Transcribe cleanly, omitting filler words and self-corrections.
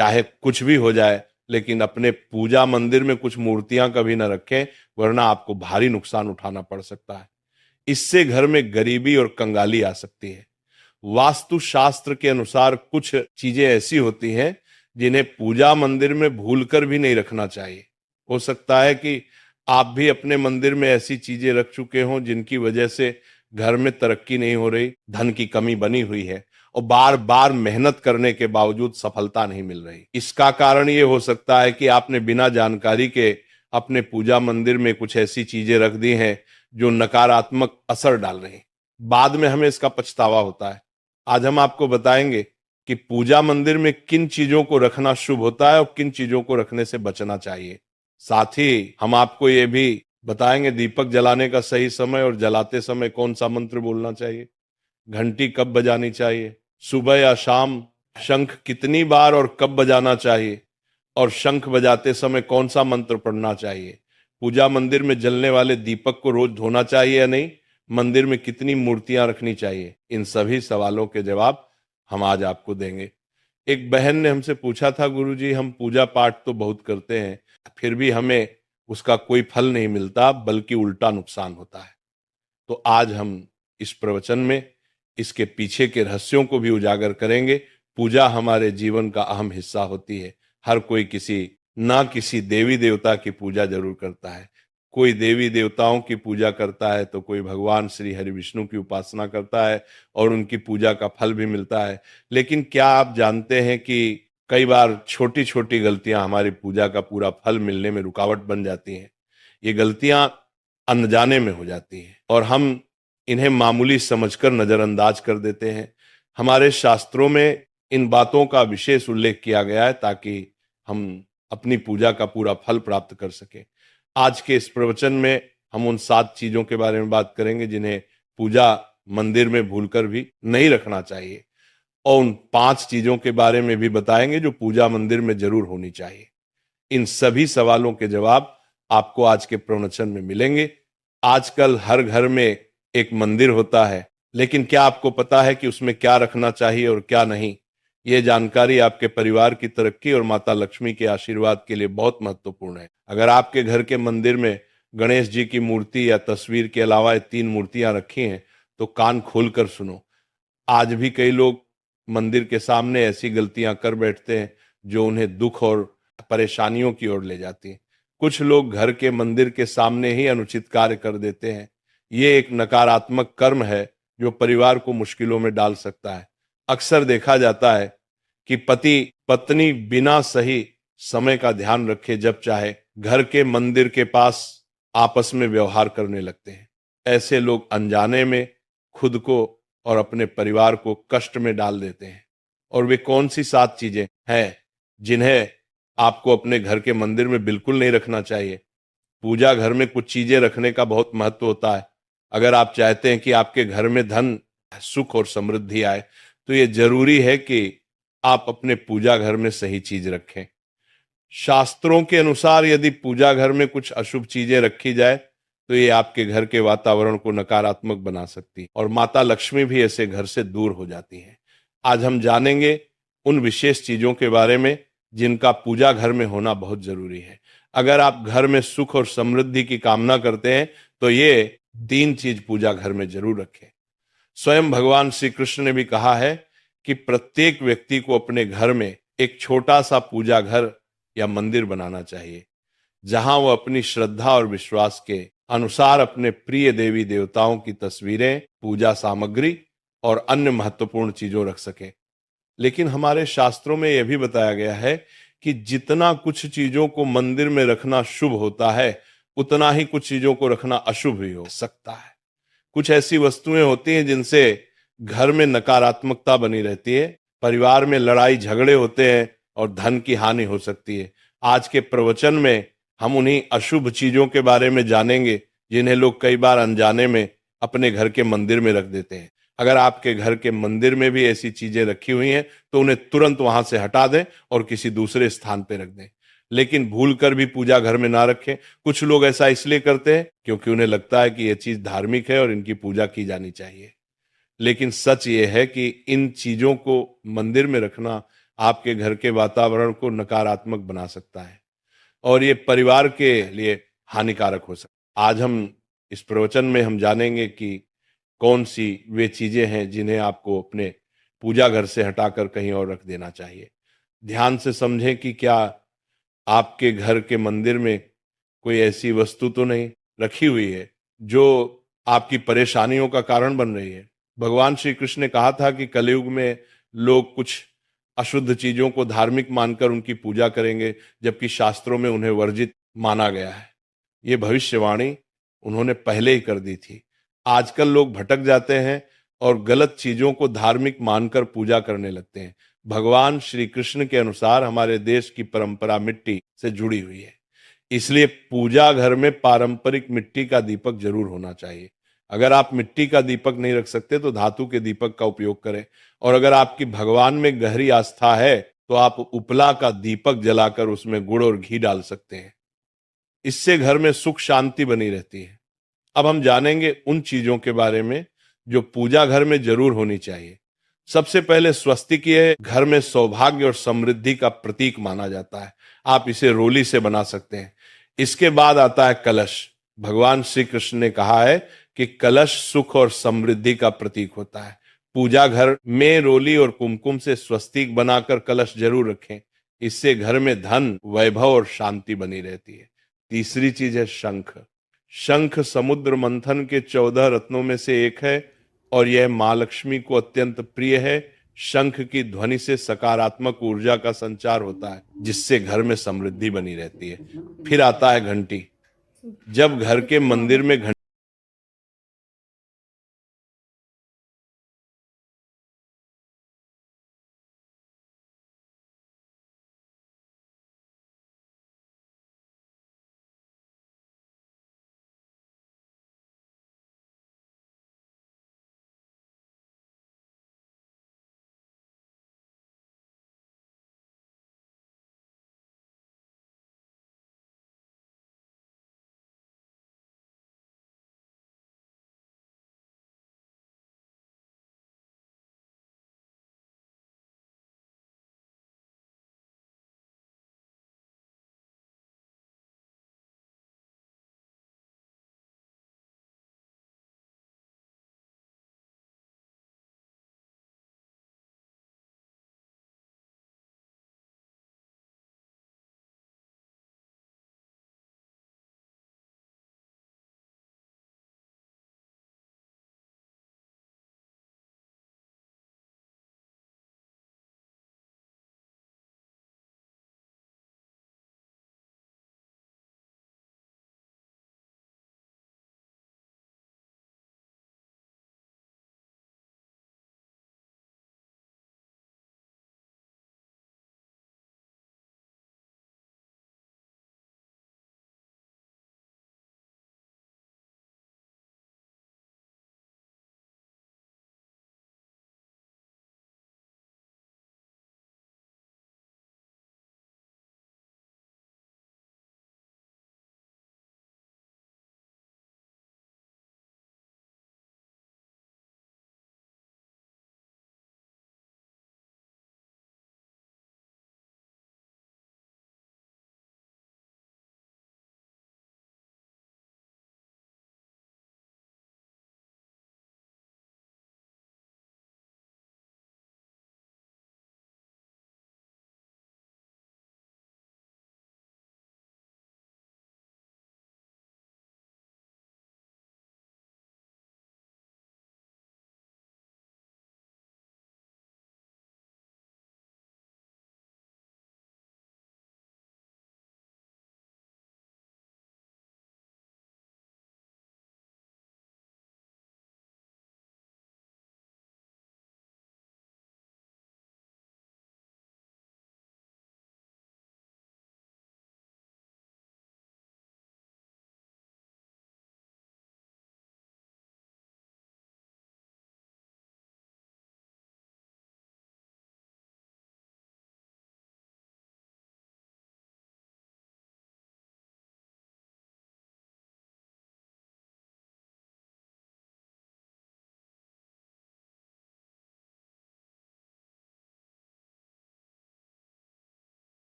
चाहे कुछ भी हो जाए, लेकिन अपने पूजा मंदिर में कुछ मूर्तियां कभी ना रखें, वरना आपको भारी नुकसान उठाना पड़ सकता है। इससे घर में गरीबी और कंगाली आ सकती है। वास्तु शास्त्र के अनुसार कुछ चीजें ऐसी होती हैं जिन्हें पूजा मंदिर में भूलकर भी नहीं रखना चाहिए। हो सकता है कि आप भी अपने मंदिर में ऐसी चीजें रख चुके हों जिनकी वजह से घर में तरक्की नहीं हो रही, धन की कमी बनी हुई है और बार बार मेहनत करने के बावजूद सफलता नहीं मिल रही। इसका कारण ये हो सकता है कि आपने बिना जानकारी के अपने पूजा मंदिर में कुछ ऐसी चीजें रख दी हैं जो नकारात्मक असर डाल रही हैं। बाद में हमें इसका पछतावा होता है। आज हम आपको बताएंगे कि पूजा मंदिर में किन चीजों को रखना शुभ होता है और किन चीजों को रखने से बचना चाहिए। साथ ही हम आपको ये भी बताएंगे दीपक जलाने का सही समय और जलाते समय कौन सा मंत्र बोलना चाहिए, घंटी कब बजानी चाहिए, सुबह या शाम शंख कितनी बार और कब बजाना चाहिए, और शंख बजाते समय कौन सा मंत्र पढ़ना चाहिए, पूजा मंदिर में जलने वाले दीपक को रोज धोना चाहिए या नहीं, मंदिर में कितनी मूर्तियां रखनी चाहिए। इन सभी सवालों के जवाब हम आज आपको देंगे। एक बहन ने हमसे पूछा था, गुरुजी हम पूजा पाठ तो बहुत करते हैं, फिर भी हमें उसका कोई फल नहीं मिलता, बल्कि उल्टा नुकसान होता है। तो आज हम इस प्रवचन में इसके पीछे के रहस्यों को भी उजागर करेंगे। पूजा हमारे जीवन का अहम हिस्सा होती है। हर कोई किसी देवी देवता की पूजा जरूर करता है। कोई देवी देवताओं की पूजा करता है तो कोई भगवान श्री हरि विष्णु की उपासना करता है और उनकी पूजा का फल भी मिलता है। लेकिन क्या आप जानते हैं कि कई बार छोटी छोटी गलतियां हमारी पूजा का पूरा फल मिलने में रुकावट बन जाती हैं। ये गलतियां अनजाने में हो जाती हैं और हम इन्हें मामूली समझकर नजरअंदाज कर देते हैं। हमारे शास्त्रों में इन बातों का विशेष उल्लेख किया गया है ताकि हम अपनी पूजा का पूरा फल प्राप्त कर सकें। आज के इस प्रवचन में हम उन 7 चीजों के बारे में बात करेंगे जिन्हें पूजा मंदिर में भूलकर भी नहीं रखना चाहिए, और उन 5 चीजों के बारे में भी बताएंगे जो पूजा मंदिर में जरूर होनी चाहिए। इन सभी सवालों के जवाब आपको आज के प्रवचन में मिलेंगे। आजकल हर घर में एक मंदिर होता है, लेकिन क्या आपको पता है कि उसमें क्या रखना चाहिए और क्या नहीं? ये जानकारी आपके परिवार की तरक्की और माता लक्ष्मी के आशीर्वाद के लिए बहुत महत्वपूर्ण है। अगर आपके घर के मंदिर में गणेश जी की मूर्ति या तस्वीर के अलावा 3 मूर्तियां रखी हैं, तो कान खोलकर सुनो। आज भी कई लोग मंदिर के सामने ऐसी गलतियां कर बैठते हैं जो उन्हें दुख और परेशानियों की ओर ले जाती हैं। कुछ लोग घर के मंदिर के सामने ही अनुचित कार्य कर देते हैं। ये एक नकारात्मक कर्म है जो परिवार को मुश्किलों में डाल सकता है। अक्सर देखा जाता है कि पति पत्नी बिना सही समय का ध्यान रखे जब चाहे घर के मंदिर के पास आपस में व्यवहार करने लगते हैं। ऐसे लोग अनजाने में खुद को और अपने परिवार को कष्ट में डाल देते हैं। और वे कौन सी 7 चीजें हैं जिन्हें आपको अपने घर के मंदिर में बिल्कुल नहीं रखना चाहिए? पूजा घर में कुछ चीजें रखने का बहुत महत्व होता है। अगर आप चाहते हैं कि आपके घर में धन, सुख और समृद्धि आए, तो ये जरूरी है कि आप अपने पूजा घर में सही चीज रखें। शास्त्रों के अनुसार यदि पूजा घर में कुछ अशुभ चीजें रखी जाए तो ये आपके घर के वातावरण को नकारात्मक बना सकती है और माता लक्ष्मी भी ऐसे घर से दूर हो जाती हैं। आज हम जानेंगे उन विशेष चीजों के बारे में जिनका पूजा घर में होना बहुत जरूरी है। अगर आप घर में सुख और समृद्धि की कामना करते हैं तो ये 3 चीज पूजा घर में जरूर रखें। स्वयं भगवान श्री कृष्ण ने भी कहा है कि प्रत्येक व्यक्ति को अपने घर में एक छोटा सा पूजा घर या मंदिर बनाना चाहिए, जहां वो अपनी श्रद्धा और विश्वास के अनुसार अपने प्रिय देवी देवताओं की तस्वीरें, पूजा सामग्री और अन्य महत्वपूर्ण चीजों रख सके। लेकिन हमारे शास्त्रों में यह भी बताया गया है कि जितना कुछ चीजों को मंदिर में रखना शुभ होता है, उतना ही कुछ चीजों को रखना अशुभ भी हो सकता है। कुछ ऐसी वस्तुएं होती हैं जिनसे घर में नकारात्मकता बनी रहती है, परिवार में लड़ाई झगड़े होते हैं और धन की हानि हो सकती है। आज के प्रवचन में हम उन्हीं अशुभ चीजों के बारे में जानेंगे जिन्हें लोग कई बार अनजाने में अपने घर के मंदिर में रख देते हैं। अगर आपके घर के मंदिर में भी ऐसी चीजें रखी हुई हैं तो उन्हें तुरंत वहां से हटा दें और किसी दूसरे स्थान पर रख दें। लेकिन भूल कर भी पूजा घर में ना रखें। कुछ लोग ऐसा इसलिए करते हैं क्योंकि उन्हें लगता है कि यह चीज धार्मिक है और इनकी पूजा की जानी चाहिए। लेकिन सच ये है कि इन चीजों को मंदिर में रखना आपके घर के वातावरण को नकारात्मक बना सकता है और ये परिवार के लिए हानिकारक हो सकता है। आज हम इस प्रवचन में हम जानेंगे कि कौन सी वे चीजें हैं जिन्हें आपको अपने पूजा घर से हटाकर कहीं और रख देना चाहिए। ध्यान से समझें कि क्या आपके घर के मंदिर में कोई ऐसी वस्तु तो नहीं रखी हुई है जो आपकी परेशानियों का कारण बन रही है। भगवान श्री कृष्ण ने कहा था कि कलयुग में लोग कुछ अशुद्ध चीजों को धार्मिक मानकर उनकी पूजा करेंगे, जबकि शास्त्रों में उन्हें वर्जित माना गया है। ये भविष्यवाणी उन्होंने पहले ही कर दी थी। आजकल लोग भटक जाते हैं और गलत चीजों को धार्मिक मानकर पूजा करने लगते हैं। भगवान श्री कृष्ण के अनुसार हमारे देश की परंपरा मिट्टी से जुड़ी हुई है, इसलिए पूजा घर में पारंपरिक मिट्टी का दीपक जरूर होना चाहिए। अगर आप मिट्टी का दीपक नहीं रख सकते तो धातु के दीपक का उपयोग करें, और अगर आपकी भगवान में गहरी आस्था है तो आप उपला का दीपक जलाकर उसमें गुड़ और घी डाल सकते हैं। इससे घर में सुख शांति बनी रहती है। अब हम जानेंगे उन चीजों के बारे में जो पूजा घर में जरूर होनी चाहिए। सबसे पहले स्वस्तिक ये घर में सौभाग्य और समृद्धि का प्रतीक माना जाता है। आप इसे रोली से बना सकते हैं। इसके बाद आता है कलश। भगवान श्री कृष्ण ने कहा है कि कलश सुख और समृद्धि का प्रतीक होता है। पूजा घर में रोली और कुमकुम से स्वस्तिक बनाकर कलश जरूर रखें। इससे घर में धन, वैभव और शांति बनी रहती है। तीसरी चीज है शंख। शंख समुद्र मंथन के 14 रत्नों में से एक है और यह मां लक्ष्मी को अत्यंत प्रिय है। शंख की ध्वनि से सकारात्मक ऊर्जा का संचार होता है, जिससे घर में समृद्धि बनी रहती है। फिर आता है घंटी। जब घर के मंदिर में घंटी